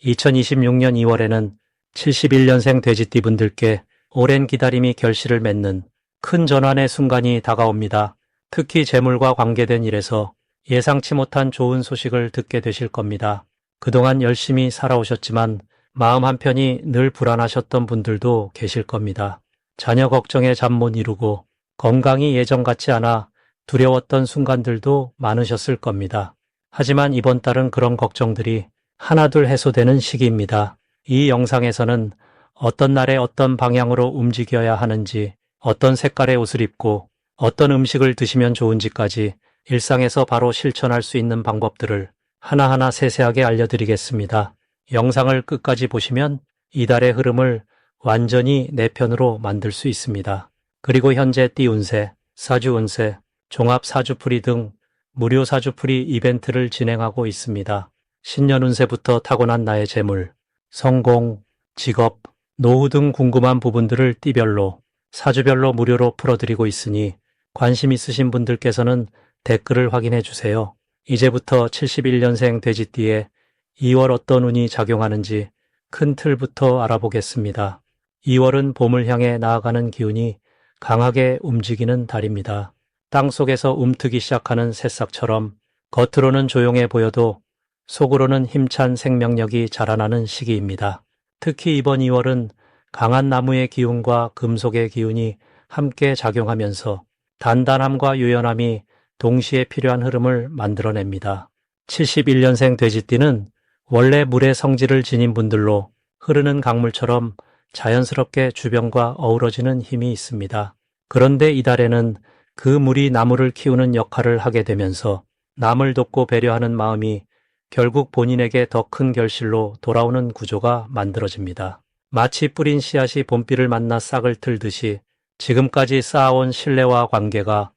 2026년 2월에는 71년생 돼지띠 분들께 오랜 기다림이 결실을 맺는 큰 전환의 순간이 다가옵니다. 특히 재물과 관계된 일에서 예상치 못한 좋은 소식을 듣게 되실 겁니다. 그동안 열심히 살아오셨지만 마음 한편이 늘 불안하셨던 분들도 계실 겁니다. 자녀 걱정에 잠 못 이루고 건강이 예전 같지 않아 두려웠던 순간들도 많으셨을 겁니다. 하지만 이번 달은 그런 걱정들이 하나둘 해소되는 시기입니다. 이 영상에서는 어떤 날에 어떤 방향으로 움직여야 하는지, 어떤 색깔의 옷을 입고 어떤 음식을 드시면 좋은지까지 일상에서 바로 실천할 수 있는 방법들을 하나하나 세세하게 알려드리겠습니다. 영상을 끝까지 보시면 이달의 흐름을 완전히 내 편으로 만들 수 있습니다. 그리고 현재 띠 운세, 사주 운세, 종합 사주풀이 등 무료 사주풀이 이벤트를 진행하고 있습니다. 신년 운세부터 타고난 나의 재물, 성공, 직업, 노후 등 궁금한 부분들을 띠별로, 사주별로 무료로 풀어드리고 있으니 관심 있으신 분들께서는 댓글을 확인해 주세요. 이제부터 71년생 돼지띠에 2월 어떤 운이 작용하는지 큰 틀부터 알아보겠습니다. 2월은 봄을 향해 나아가는 기운이 강하게 움직이는 달입니다. 땅속에서 움트기 시작하는 새싹처럼 겉으로는 조용해 보여도 속으로는 힘찬 생명력이 자라나는 시기입니다. 특히 이번 2월은 강한 나무의 기운과 금속의 기운이 함께 작용하면서 단단함과 유연함이 동시에 필요한 흐름을 만들어냅니다. 71년생 돼지띠는 원래 물의 성질을 지닌 분들로 흐르는 강물처럼 자연스럽게 주변과 어우러지는 힘이 있습니다. 그런데 이달에는 그 물이 나무를 키우는 역할을 하게 되면서 남을 돕고 배려하는 마음이 결국 본인에게 더 큰 결실로 돌아오는 구조가 만들어집니다. 마치 뿌린 씨앗이 봄비를 만나 싹을 틀듯이 지금까지 쌓아온 신뢰와 관계가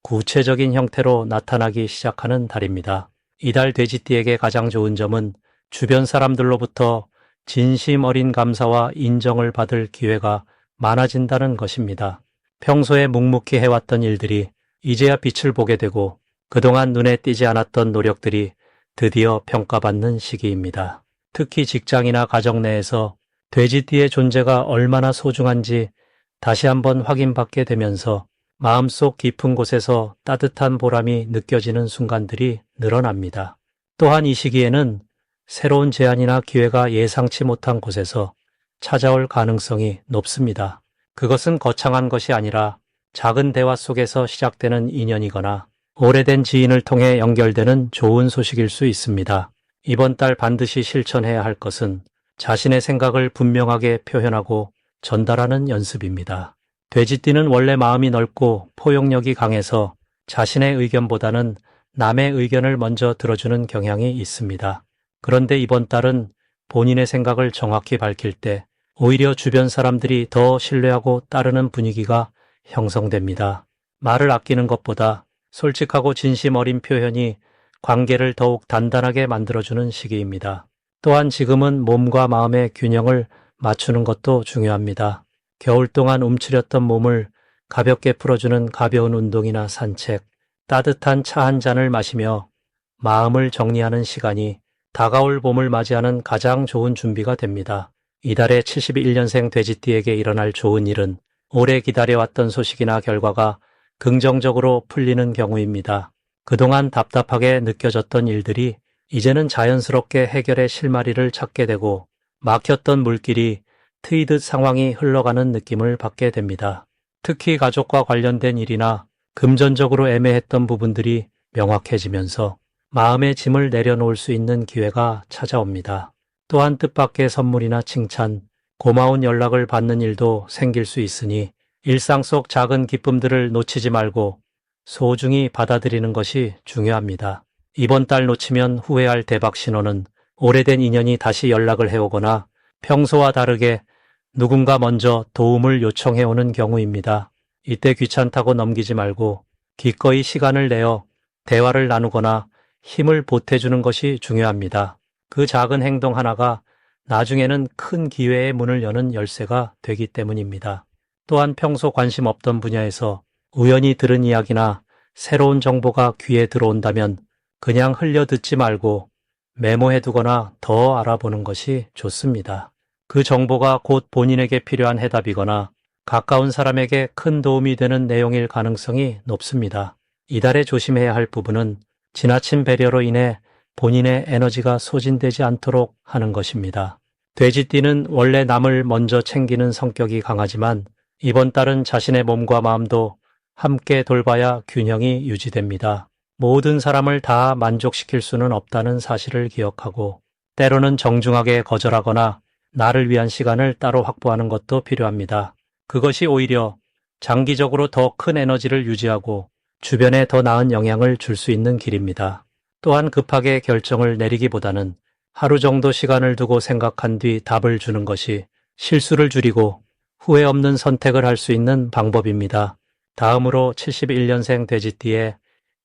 구체적인 형태로 나타나기 시작하는 달입니다. 이달 돼지띠에게 가장 좋은 점은 주변 사람들로부터 진심 어린 감사와 인정을 받을 기회가 많아진다는 것입니다. 평소에 묵묵히 해왔던 일들이 이제야 빛을 보게 되고 그동안 눈에 띄지 않았던 노력들이 드디어 평가받는 시기입니다. 특히 직장이나 가정 내에서 돼지띠의 존재가 얼마나 소중한지 다시 한번 확인받게 되면서 마음속 깊은 곳에서 따뜻한 보람이 느껴지는 순간들이 늘어납니다. 또한 이 시기에는 새로운 제안이나 기회가 예상치 못한 곳에서 찾아올 가능성이 높습니다. 그것은 거창한 것이 아니라 작은 대화 속에서 시작되는 인연이거나 오래된 지인을 통해 연결되는 좋은 소식일 수 있습니다. 이번 달 반드시 실천해야 할 것은 자신의 생각을 분명하게 표현하고 전달하는 연습입니다. 돼지띠는 원래 마음이 넓고 포용력이 강해서 자신의 의견보다는 남의 의견을 먼저 들어주는 경향이 있습니다. 그런데 이번 달은 본인의 생각을 정확히 밝힐 때 오히려 주변 사람들이 더 신뢰하고 따르는 분위기가 형성됩니다. 말을 아끼는 것보다 솔직하고 진심 어린 표현이 관계를 더욱 단단하게 만들어주는 시기입니다. 또한 지금은 몸과 마음의 균형을 맞추는 것도 중요합니다. 겨울 동안 움츠렸던 몸을 가볍게 풀어주는 가벼운 운동이나 산책, 따뜻한 차 한 잔을 마시며 마음을 정리하는 시간이 다가올 봄을 맞이하는 가장 좋은 준비가 됩니다. 이달에 71년생 돼지띠에게 일어날 좋은 일은 오래 기다려왔던 소식이나 결과가 긍정적으로 풀리는 경우입니다. 그동안 답답하게 느껴졌던 일들이 이제는 자연스럽게 해결의 실마리를 찾게 되고 막혔던 물길이 트이듯 상황이 흘러가는 느낌을 받게 됩니다. 특히 가족과 관련된 일이나 금전적으로 애매했던 부분들이 명확해지면서 마음의 짐을 내려놓을 수 있는 기회가 찾아옵니다. 또한 뜻밖의 선물이나 칭찬, 고마운 연락을 받는 일도 생길 수 있으니 일상 속 작은 기쁨들을 놓치지 말고 소중히 받아들이는 것이 중요합니다. 이번 달 놓치면 후회할 대박 신호는 오래된 인연이 다시 연락을 해오거나 평소와 다르게 누군가 먼저 도움을 요청해오는 경우입니다. 이때 귀찮다고 넘기지 말고 기꺼이 시간을 내어 대화를 나누거나 힘을 보태주는 것이 중요합니다. 그 작은 행동 하나가 나중에는 큰 기회의 문을 여는 열쇠가 되기 때문입니다. 또한 평소 관심 없던 분야에서 우연히 들은 이야기나 새로운 정보가 귀에 들어온다면 그냥 흘려듣지 말고 메모해두거나 더 알아보는 것이 좋습니다. 그 정보가 곧 본인에게 필요한 해답이거나 가까운 사람에게 큰 도움이 되는 내용일 가능성이 높습니다. 이달에 조심해야 할 부분은 지나친 배려로 인해 본인의 에너지가 소진되지 않도록 하는 것입니다. 돼지띠는 원래 남을 먼저 챙기는 성격이 강하지만 이번 달은 자신의 몸과 마음도 함께 돌봐야 균형이 유지됩니다. 모든 사람을 다 만족시킬 수는 없다는 사실을 기억하고 때로는 정중하게 거절하거나 나를 위한 시간을 따로 확보하는 것도 필요합니다. 그것이 오히려 장기적으로 더 큰 에너지를 유지하고 주변에 더 나은 영향을 줄 수 있는 길입니다. 또한 급하게 결정을 내리기보다는 하루 정도 시간을 두고 생각한 뒤 답을 주는 것이 실수를 줄이고 후회 없는 선택을 할 수 있는 방법입니다. 다음으로 71년생 돼지띠의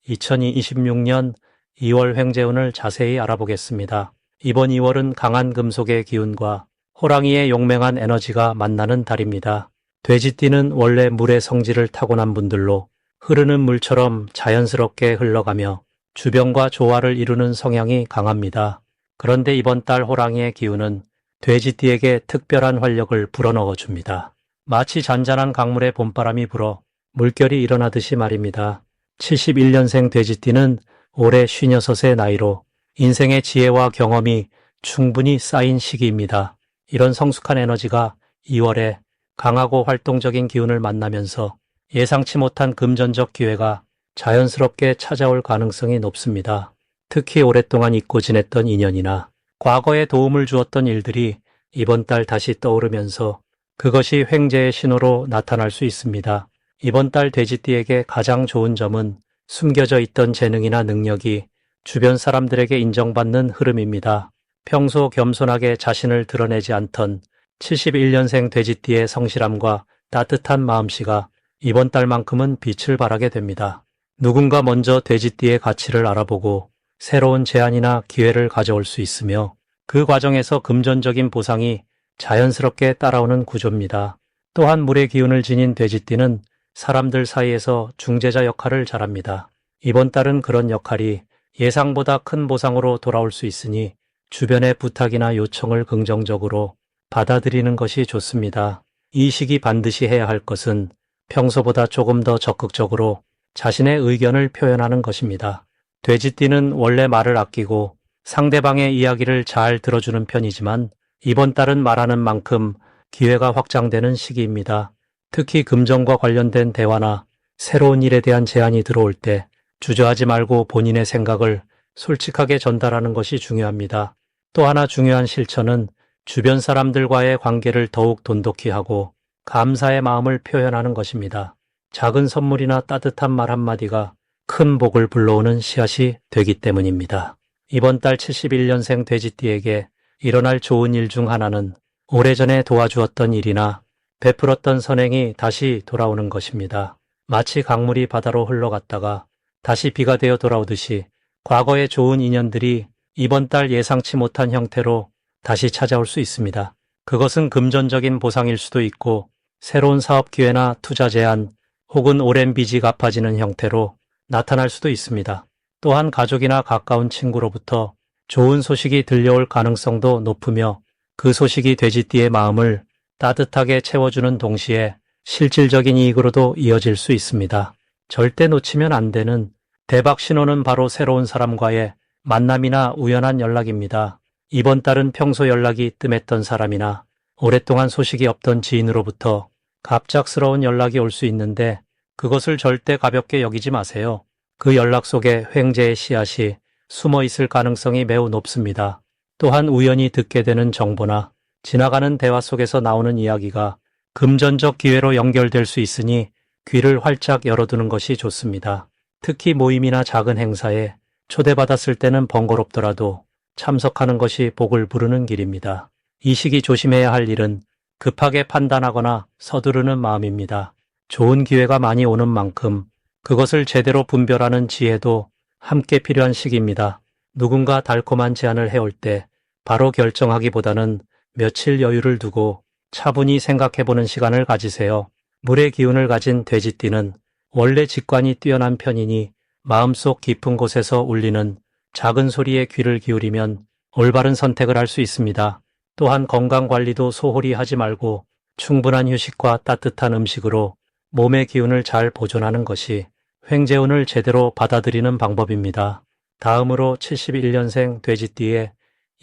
2026년 2월 횡재운을 자세히 알아보겠습니다. 이번 2월은 강한 금속의 기운과 호랑이의 용맹한 에너지가 만나는 달입니다. 돼지띠는 원래 물의 성질을 타고난 분들로 흐르는 물처럼 자연스럽게 흘러가며 주변과 조화를 이루는 성향이 강합니다. 그런데 이번 달 호랑이의 기운은 돼지띠에게 특별한 활력을 불어넣어 줍니다. 마치 잔잔한 강물에 봄바람이 불어 물결이 일어나듯이 말입니다. 71년생 돼지띠는 올해 56의 나이로 인생의 지혜와 경험이 충분히 쌓인 시기입니다. 이런 성숙한 에너지가 2월에 강하고 활동적인 기운을 만나면서 예상치 못한 금전적 기회가 자연스럽게 찾아올 가능성이 높습니다. 특히 오랫동안 잊고 지냈던 인연이나 과거에 도움을 주었던 일들이 이번 달 다시 떠오르면서 그것이 횡재의 신호로 나타날 수 있습니다. 이번 달 돼지띠에게 가장 좋은 점은 숨겨져 있던 재능이나 능력이 주변 사람들에게 인정받는 흐름입니다. 평소 겸손하게 자신을 드러내지 않던 71년생 돼지띠의 성실함과 따뜻한 마음씨가 이번 달만큼은 빛을 발하게 됩니다. 누군가 먼저 돼지띠의 가치를 알아보고 새로운 제안이나 기회를 가져올 수 있으며 그 과정에서 금전적인 보상이 자연스럽게 따라오는 구조입니다. 또한 물의 기운을 지닌 돼지띠는 사람들 사이에서 중재자 역할을 잘합니다. 이번 달은 그런 역할이 예상보다 큰 보상으로 돌아올 수 있으니 주변의 부탁이나 요청을 긍정적으로 받아들이는 것이 좋습니다. 이 시기 반드시 해야 할 것은 평소보다 조금 더 적극적으로 자신의 의견을 표현하는 것입니다. 돼지띠는 원래 말을 아끼고 상대방의 이야기를 잘 들어주는 편이지만 이번 달은 말하는 만큼 기회가 확장되는 시기입니다. 특히 금전과 관련된 대화나 새로운 일에 대한 제안이 들어올 때 주저하지 말고 본인의 생각을 솔직하게 전달하는 것이 중요합니다. 또 하나 중요한 실천은 주변 사람들과의 관계를 더욱 돈독히 하고 감사의 마음을 표현하는 것입니다. 작은 선물이나 따뜻한 말 한마디가 큰 복을 불러오는 씨앗이 되기 때문입니다. 이번 달 71년생 돼지띠에게 일어날 좋은 일 중 하나는 오래전에 도와주었던 일이나 베풀었던 선행이 다시 돌아오는 것입니다. 마치 강물이 바다로 흘러갔다가 다시 비가 되어 돌아오듯이 과거의 좋은 인연들이 이번 달 예상치 못한 형태로 다시 찾아올 수 있습니다. 그것은 금전적인 보상일 수도 있고 새로운 사업 기회나 투자 제안 혹은 오랜 빚이 갚아지는 형태로 나타날 수도 있습니다. 또한 가족이나 가까운 친구로부터 좋은 소식이 들려올 가능성도 높으며 그 소식이 돼지띠의 마음을 따뜻하게 채워주는 동시에 실질적인 이익으로도 이어질 수 있습니다. 절대 놓치면 안 되는 대박 신호는 바로 새로운 사람과의 만남이나 우연한 연락입니다. 이번 달은 평소 연락이 뜸했던 사람이나 오랫동안 소식이 없던 지인으로부터 갑작스러운 연락이 올 수 있는데 그것을 절대 가볍게 여기지 마세요. 그 연락 속에 횡재의 씨앗이 숨어 있을 가능성이 매우 높습니다. 또한 우연히 듣게 되는 정보나 지나가는 대화 속에서 나오는 이야기가 금전적 기회로 연결될 수 있으니 귀를 활짝 열어두는 것이 좋습니다. 특히 모임이나 작은 행사에 초대받았을 때는 번거롭더라도 참석하는 것이 복을 부르는 길입니다. 이 시기 조심해야 할 일은 급하게 판단하거나 서두르는 마음입니다. 좋은 기회가 많이 오는 만큼 그것을 제대로 분별하는 지혜도 함께 필요한 시기입니다. 누군가 달콤한 제안을 해올 때 바로 결정하기보다는 며칠 여유를 두고 차분히 생각해보는 시간을 가지세요. 물의 기운을 가진 돼지띠는 원래 직관이 뛰어난 편이니 마음속 깊은 곳에서 울리는 작은 소리에 귀를 기울이면 올바른 선택을 할 수 있습니다. 또한 건강관리도 소홀히 하지 말고 충분한 휴식과 따뜻한 음식으로 몸의 기운을 잘 보존하는 것이 횡재운을 제대로 받아들이는 방법입니다. 다음으로 71년생 돼지띠의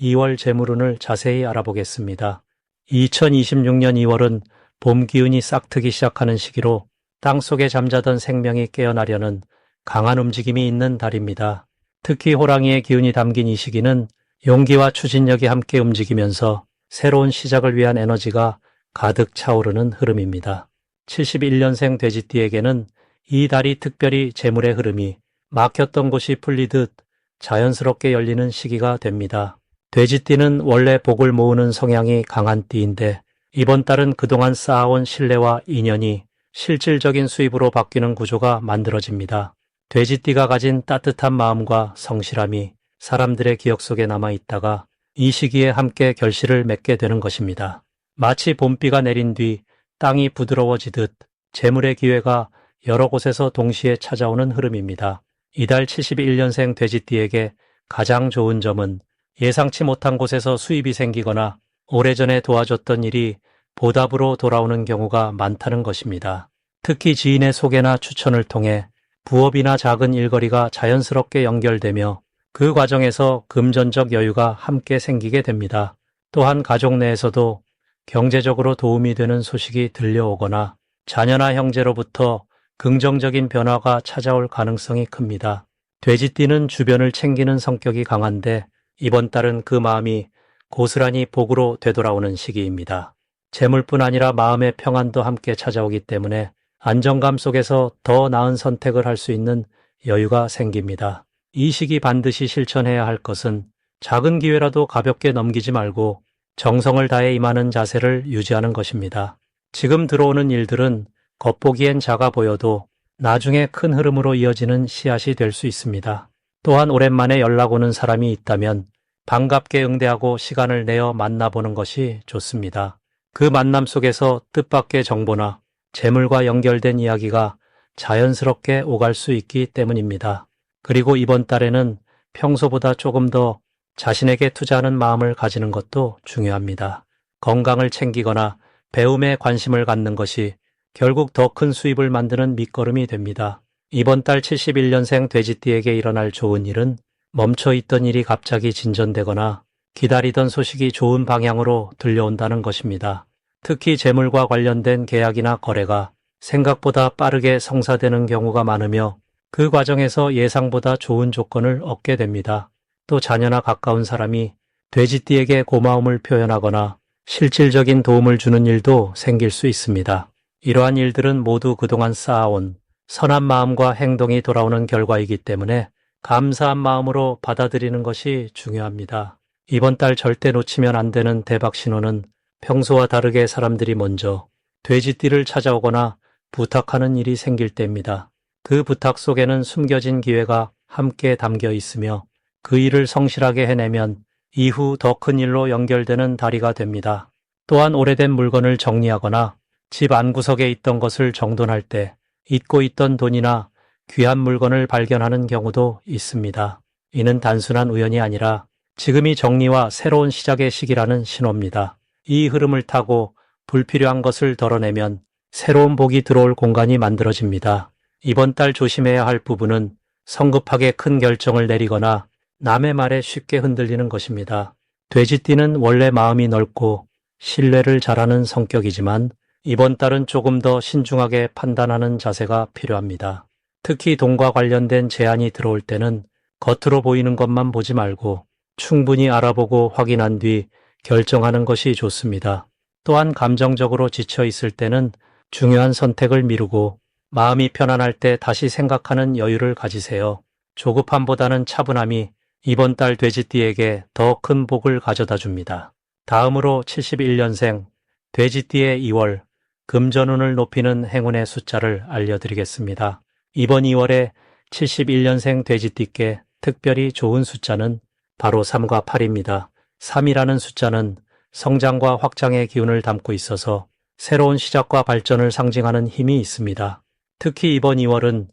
2월 재물운을 자세히 알아보겠습니다. 2026년 2월은 봄 기운이 싹트기 시작하는 시기로 땅속에 잠자던 생명이 깨어나려는 강한 움직임이 있는 달입니다. 특히 호랑이의 기운이 담긴 이 시기는 용기와 추진력이 함께 움직이면서 새로운 시작을 위한 에너지가 가득 차오르는 흐름입니다. 71년생 돼지띠에게는 이 달이 특별히 재물의 흐름이 막혔던 곳이 풀리듯 자연스럽게 열리는 시기가 됩니다. 돼지띠는 원래 복을 모으는 성향이 강한 띠인데 이번 달은 그동안 쌓아온 신뢰와 인연이 실질적인 수입으로 바뀌는 구조가 만들어집니다. 돼지띠가 가진 따뜻한 마음과 성실함이 사람들의 기억 속에 남아있다가 이 시기에 함께 결실을 맺게 되는 것입니다. 마치 봄비가 내린 뒤 땅이 부드러워지듯 재물의 기회가 여러 곳에서 동시에 찾아오는 흐름입니다. 이달 71년생 돼지띠에게 가장 좋은 점은 예상치 못한 곳에서 수입이 생기거나 오래전에 도와줬던 일이 보답으로 돌아오는 경우가 많다는 것입니다. 특히 지인의 소개나 추천을 통해 부업이나 작은 일거리가 자연스럽게 연결되며 그 과정에서 금전적 여유가 함께 생기게 됩니다. 또한 가족 내에서도 경제적으로 도움이 되는 소식이 들려오거나 자녀나 형제로부터 긍정적인 변화가 찾아올 가능성이 큽니다. 돼지띠는 주변을 챙기는 성격이 강한데 이번 달은 그 마음이 고스란히 복으로 되돌아오는 시기입니다. 재물뿐 아니라 마음의 평안도 함께 찾아오기 때문에 안정감 속에서 더 나은 선택을 할 수 있는 여유가 생깁니다. 이 시기 반드시 실천해야 할 것은 작은 기회라도 가볍게 넘기지 말고 정성을 다해 임하는 자세를 유지하는 것입니다. 지금 들어오는 일들은 겉보기엔 작아 보여도 나중에 큰 흐름으로 이어지는 씨앗이 될 수 있습니다. 또한 오랜만에 연락 오는 사람이 있다면 반갑게 응대하고 시간을 내어 만나보는 것이 좋습니다. 그 만남 속에서 뜻밖의 정보나 재물과 연결된 이야기가 자연스럽게 오갈 수 있기 때문입니다. 그리고 이번 달에는 평소보다 조금 더 자신에게 투자하는 마음을 가지는 것도 중요합니다. 건강을 챙기거나 배움에 관심을 갖는 것이 결국 더 큰 수입을 만드는 밑거름이 됩니다. 이번 달 71년생 돼지띠에게 일어날 좋은 일은 멈춰있던 일이 갑자기 진전되거나 기다리던 소식이 좋은 방향으로 들려온다는 것입니다. 특히 재물과 관련된 계약이나 거래가 생각보다 빠르게 성사되는 경우가 많으며 그 과정에서 예상보다 좋은 조건을 얻게 됩니다. 또 자녀나 가까운 사람이 돼지띠에게 고마움을 표현하거나 실질적인 도움을 주는 일도 생길 수 있습니다. 이러한 일들은 모두 그동안 쌓아온 선한 마음과 행동이 돌아오는 결과이기 때문에 감사한 마음으로 받아들이는 것이 중요합니다. 이번 달 절대 놓치면 안 되는 대박 신호는 평소와 다르게 사람들이 먼저 돼지띠를 찾아오거나 부탁하는 일이 생길 때입니다. 그 부탁 속에는 숨겨진 기회가 함께 담겨 있으며 그 일을 성실하게 해내면 이후 더 큰 일로 연결되는 달이가 됩니다. 또한 오래된 물건을 정리하거나 집 안구석에 있던 것을 정돈할 때 잊고 있던 돈이나 귀한 물건을 발견하는 경우도 있습니다. 이는 단순한 우연이 아니라 지금이 정리와 새로운 시작의 시기라는 신호입니다. 이 흐름을 타고 불필요한 것을 덜어내면 새로운 복이 들어올 공간이 만들어집니다. 이번 달 조심해야 할 부분은 성급하게 큰 결정을 내리거나 남의 말에 쉽게 흔들리는 것입니다. 돼지띠는 원래 마음이 넓고 신뢰를 잘하는 성격이지만 이번 달은 조금 더 신중하게 판단하는 자세가 필요합니다. 특히 돈과 관련된 제안이 들어올 때는 겉으로 보이는 것만 보지 말고 충분히 알아보고 확인한 뒤 결정하는 것이 좋습니다. 또한 감정적으로 지쳐 있을 때는 중요한 선택을 미루고 마음이 편안할 때 다시 생각하는 여유를 가지세요. 조급함보다는 차분함이 이번 달 돼지띠에게 더 큰 복을 가져다 줍니다. 다음으로 71년생 돼지띠의 2월 금전운을 높이는 행운의 숫자를 알려드리겠습니다. 이번 2월에 71년생 돼지띠께 특별히 좋은 숫자는 바로 3과 8입니다. 3이라는 숫자는 성장과 확장의 기운을 담고 있어서 새로운 시작과 발전을 상징하는 힘이 있습니다. 특히 이번 2월은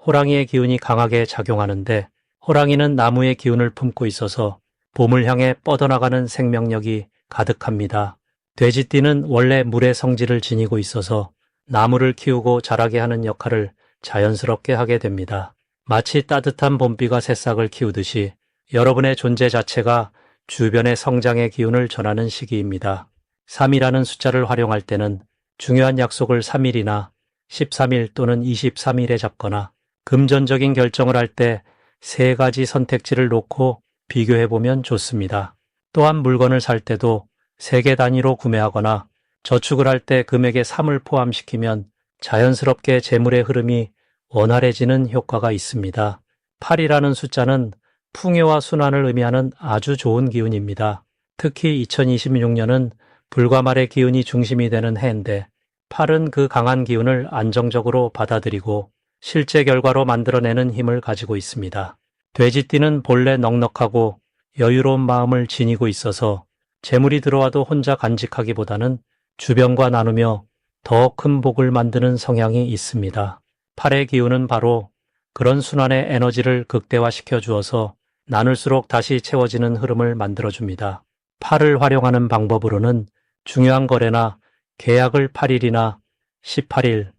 호랑이의 기운이 강하게 작용하는데 호랑이는 나무의 기운을 품고 있어서 봄을 향해 뻗어나가는 생명력이 가득합니다. 돼지띠는 원래 물의 성질을 지니고 있어서 나무를 키우고 자라게 하는 역할을 자연스럽게 하게 됩니다. 마치 따뜻한 봄비가 새싹을 키우듯이 여러분의 존재 자체가 주변의 성장의 기운을 전하는 시기입니다. 3이라는 숫자를 활용할 때는 중요한 약속을 3일이나 13일 또는 23일에 잡거나 금전적인 결정을 할 때 3가지 선택지를 놓고 비교해보면 좋습니다. 또한 물건을 살 때도 3개 단위로 구매하거나 저축을 할 때 금액에 3을 포함시키면 자연스럽게 재물의 흐름이 원활해지는 효과가 있습니다. 8이라는 숫자는 풍요와 순환을 의미하는 아주 좋은 기운입니다. 특히 2026년은 불과 말의 기운이 중심이 되는 해인데 8은 그 강한 기운을 안정적으로 받아들이고 실제 결과로 만들어내는 힘을 가지고 있습니다. 돼지띠는 본래 넉넉하고 여유로운 마음을 지니고 있어서 재물이 들어와도 혼자 간직하기보다는 주변과 나누며 더 큰 복을 만드는 성향이 있습니다. 8의 기운은 바로 그런 순환의 에너지를 극대화시켜 주어서 나눌수록 다시 채워지는 흐름을 만들어줍니다. 8을 활용하는 방법으로는 중요한 거래나 계약을 8일이나 18일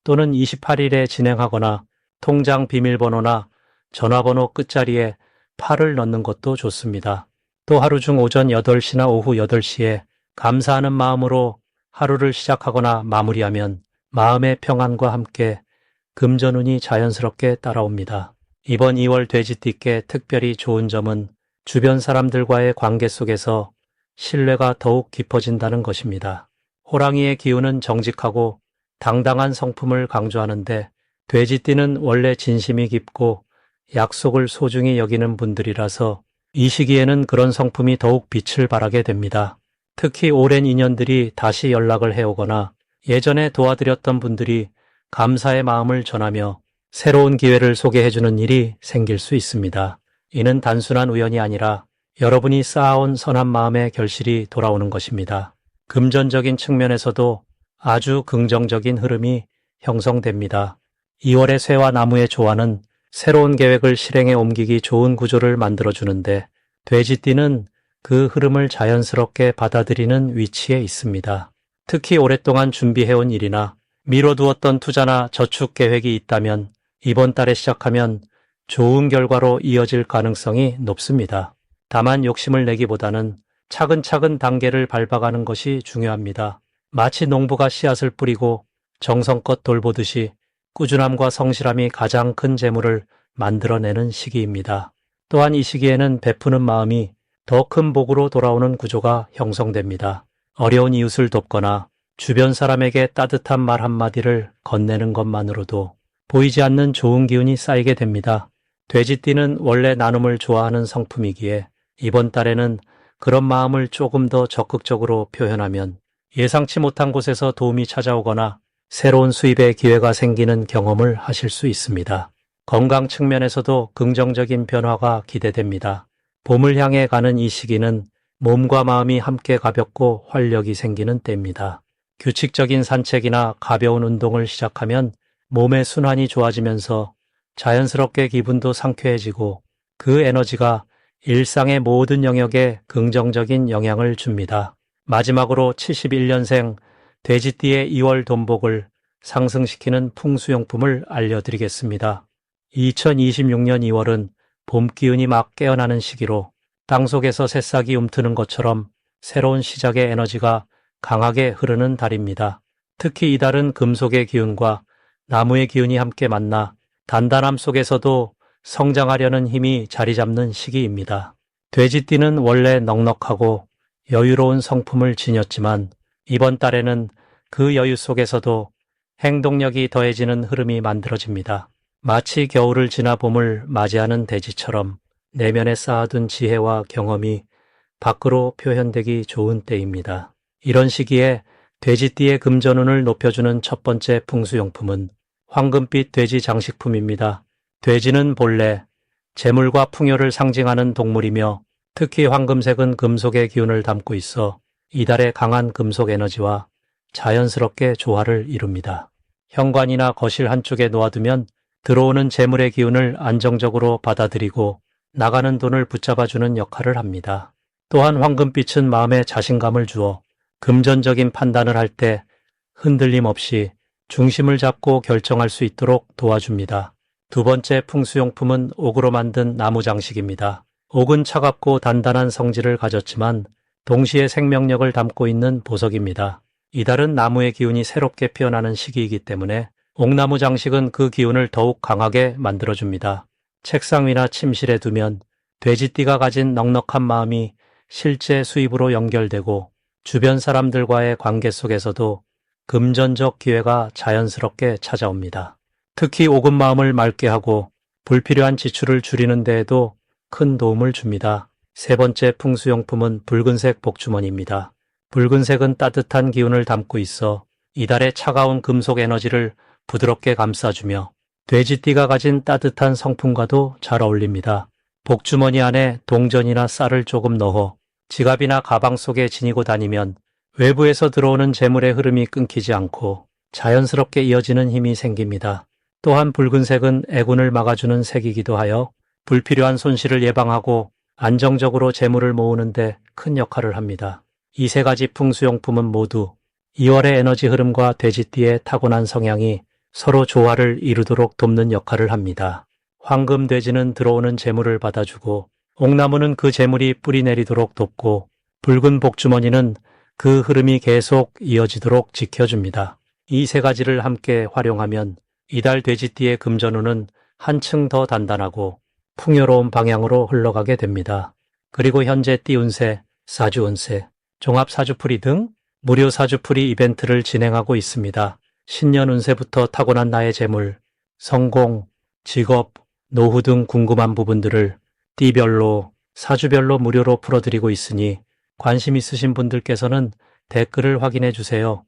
또는 28일에 진행하거나 통장 비밀번호나 전화번호 끝자리에 8을 넣는 것도 좋습니다. 또 하루 중 오전 8시나 오후 8시에 감사하는 마음으로 하루를 시작하거나 마무리하면 마음의 평안과 함께 금전운이 자연스럽게 따라옵니다. 이번 2월 돼지띠께 특별히 좋은 점은 주변 사람들과의 관계 속에서 신뢰가 더욱 깊어진다는 것입니다. 호랑이의 기운은 정직하고 당당한 성품을 강조하는데 돼지띠는 원래 진심이 깊고 약속을 소중히 여기는 분들이라서 이 시기에는 그런 성품이 더욱 빛을 발하게 됩니다. 특히 오랜 인연들이 다시 연락을 해오거나 예전에 도와드렸던 분들이 감사의 마음을 전하며 새로운 기회를 소개해주는 일이 생길 수 있습니다. 이는 단순한 우연이 아니라 여러분이 쌓아온 선한 마음의 결실이 돌아오는 것입니다. 금전적인 측면에서도 아주 긍정적인 흐름이 형성됩니다. 2월의 새와 나무의 조화는 새로운 계획을 실행에 옮기기 좋은 구조를 만들어주는데 돼지띠는 그 흐름을 자연스럽게 받아들이는 위치에 있습니다. 특히 오랫동안 준비해온 일이나 미뤄두었던 투자나 저축 계획이 있다면 이번 달에 시작하면 좋은 결과로 이어질 가능성이 높습니다. 다만 욕심을 내기보다는 차근차근 단계를 밟아가는 것이 중요합니다. 마치 농부가 씨앗을 뿌리고 정성껏 돌보듯이 꾸준함과 성실함이 가장 큰 재물을 만들어내는 시기입니다. 또한 이 시기에는 베푸는 마음이 더 큰 복으로 돌아오는 구조가 형성됩니다. 어려운 이웃을 돕거나 주변 사람에게 따뜻한 말 한마디를 건네는 것만으로도 보이지 않는 좋은 기운이 쌓이게 됩니다. 돼지띠는 원래 나눔을 좋아하는 성품이기에 이번 달에는 그런 마음을 조금 더 적극적으로 표현하면 예상치 못한 곳에서 도움이 찾아오거나 새로운 수입의 기회가 생기는 경험을 하실 수 있습니다. 건강 측면에서도 긍정적인 변화가 기대됩니다. 봄을 향해 가는 이 시기는 몸과 마음이 함께 가볍고 활력이 생기는 때입니다. 규칙적인 산책이나 가벼운 운동을 시작하면 몸의 순환이 좋아지면서 자연스럽게 기분도 상쾌해지고 그 에너지가 일상의 모든 영역에 긍정적인 영향을 줍니다. 마지막으로 71년생 돼지띠의 2월 돈복을 상승시키는 풍수용품을 알려드리겠습니다. 2026년 2월은 봄 기운이 막 깨어나는 시기로 땅속에서 새싹이 움트는 것처럼 새로운 시작의 에너지가 강하게 흐르는 달입니다. 특히 이 달은 금속의 기운과 나무의 기운이 함께 만나 단단함 속에서도 성장하려는 힘이 자리 잡는 시기입니다. 돼지띠는 원래 넉넉하고 여유로운 성품을 지녔지만 이번 달에는 그 여유 속에서도 행동력이 더해지는 흐름이 만들어집니다. 마치 겨울을 지나 봄을 맞이하는 돼지처럼 내면에 쌓아둔 지혜와 경험이 밖으로 표현되기 좋은 때입니다. 이런 시기에 돼지띠의 금전운을 높여주는 첫 번째 풍수용품은 황금빛 돼지 장식품입니다. 돼지는 본래 재물과 풍요를 상징하는 동물이며 특히 황금색은 금속의 기운을 담고 있어 이달의 강한 금속 에너지와 자연스럽게 조화를 이룹니다. 현관이나 거실 한쪽에 놓아두면 들어오는 재물의 기운을 안정적으로 받아들이고 나가는 돈을 붙잡아주는 역할을 합니다. 또한 황금빛은 마음에 자신감을 주어 금전적인 판단을 할 때 흔들림 없이 중심을 잡고 결정할 수 있도록 도와줍니다. 두 번째 풍수용품은 옥으로 만든 나무 장식입니다. 옥은 차갑고 단단한 성질을 가졌지만 동시에 생명력을 담고 있는 보석입니다. 이달은 나무의 기운이 새롭게 피어나는 시기이기 때문에 옥나무 장식은 그 기운을 더욱 강하게 만들어줍니다. 책상 위나 침실에 두면 돼지띠가 가진 넉넉한 마음이 실제 수입으로 연결되고 주변 사람들과의 관계 속에서도 금전적 기회가 자연스럽게 찾아옵니다. 특히 옥은 마음을 맑게 하고 불필요한 지출을 줄이는 데에도 큰 도움을 줍니다. 세 번째 풍수용품은 붉은색 복주머니입니다. 붉은색은 따뜻한 기운을 담고 있어 이달의 차가운 금속 에너지를 부드럽게 감싸주며 돼지띠가 가진 따뜻한 성품과도 잘 어울립니다. 복주머니 안에 동전이나 쌀을 조금 넣어 지갑이나 가방 속에 지니고 다니면 외부에서 들어오는 재물의 흐름이 끊기지 않고 자연스럽게 이어지는 힘이 생깁니다. 또한 붉은색은 애군을 막아주는 색이기도 하여 불필요한 손실을 예방하고 안정적으로 재물을 모으는 데 큰 역할을 합니다. 이 세 가지 풍수용품은 모두 2월의 에너지 흐름과 돼지띠의 타고난 성향이 서로 조화를 이루도록 돕는 역할을 합니다. 황금돼지는 들어오는 재물을 받아주고 옥나무는 그 재물이 뿌리내리도록 돕고 붉은 복주머니는 그 흐름이 계속 이어지도록 지켜줍니다. 이 세 가지를 함께 활용하면 이달 돼지띠의 금전운은 한층 더 단단하고 풍요로운 방향으로 흘러가게 됩니다. 그리고 현재 띠 운세, 사주 운세, 종합 사주풀이 등 무료 사주풀이 이벤트를 진행하고 있습니다. 신년 운세부터 타고난 나의 재물, 성공, 직업, 노후 등 궁금한 부분들을 띠별로, 사주별로 무료로 풀어드리고 있으니 관심 있으신 분들께서는 댓글을 확인해 주세요.